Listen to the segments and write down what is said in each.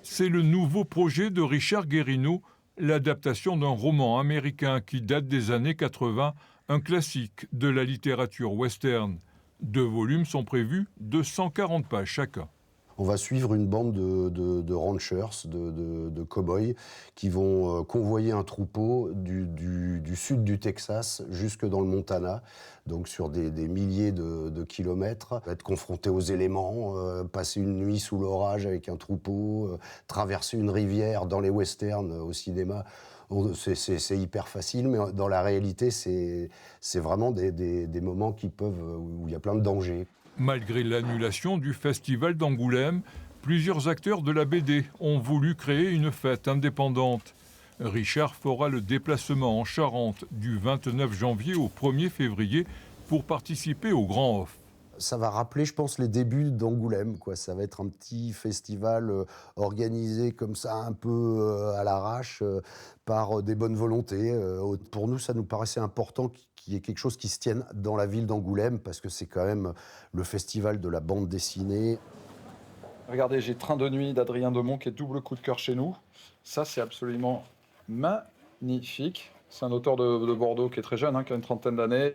C'est le nouveau projet de Richard Guérino, l'adaptation d'un roman américain qui date des années 80, un classique de la littérature western. 2 volumes sont prévus de 140 pages chacun. On va suivre une bande de ranchers, de cow-boys, qui vont convoyer un troupeau du sud du Texas jusque dans le Montana, donc sur des milliers de kilomètres, être confrontés aux éléments, passer une nuit sous l'orage avec un troupeau, traverser une rivière dans les westerns au cinéma. C'est hyper facile, mais dans la réalité, c'est vraiment des moments où il y a plein de dangers. Malgré l'annulation du festival d'Angoulême, plusieurs acteurs de la BD ont voulu créer une fête indépendante. Richard fera le déplacement en Charente du 29 janvier au 1er février pour participer au Grand Off. Ça va rappeler, je pense, les débuts d'Angoulême, quoi. Ça va être un petit festival organisé comme ça, un peu à l'arrache, par des bonnes volontés. Pour nous, ça nous paraissait important qu'il y ait quelque chose qui se tienne dans la ville d'Angoulême, parce que c'est quand même le festival de la bande dessinée. Regardez, j'ai Train de nuit d'Adrien Demont qui est double coup de cœur chez nous. Ça, c'est absolument magnifique. C'est un auteur de Bordeaux qui est très jeune, qui a une trentaine d'années.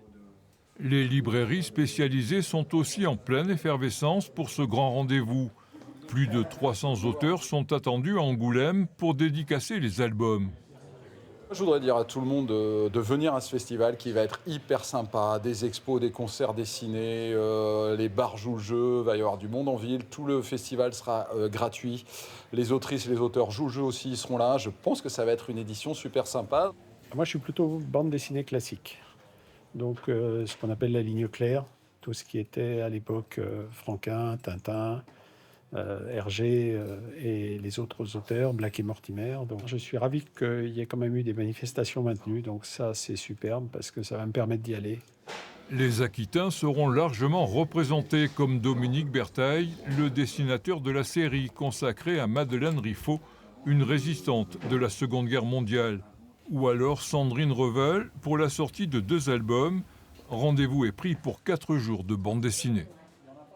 Les librairies spécialisées sont aussi en pleine effervescence pour ce grand rendez-vous. Plus de 300 auteurs sont attendus à Angoulême pour dédicacer les albums. Je voudrais dire à tout le monde de venir à ce festival qui va être hyper sympa. Des expos, des concerts dessinés, les bars jouent le jeu, il va y avoir du monde en ville. Tout le festival sera gratuit. Les autrices et les auteurs jouent le jeu aussi, ils seront là. Je pense que ça va être une édition super sympa. Moi, je suis plutôt bande dessinée classique. Donc, ce qu'on appelle la ligne claire, tout ce qui était à l'époque Franquin, Tintin, Hergé et les autres auteurs, Black et Mortimer. Donc, je suis ravi qu'il y ait quand même eu des manifestations maintenues. Donc ça, c'est superbe parce que ça va me permettre d'y aller. Les Aquitains seront largement représentés, comme Dominique Bertaille, le dessinateur de la série consacrée à Madeleine Riffaut, une résistante de la Seconde Guerre mondiale. Ou alors Sandrine Revel pour la sortie de 2 albums. Rendez-vous est pris pour 4 jours de bande dessinée.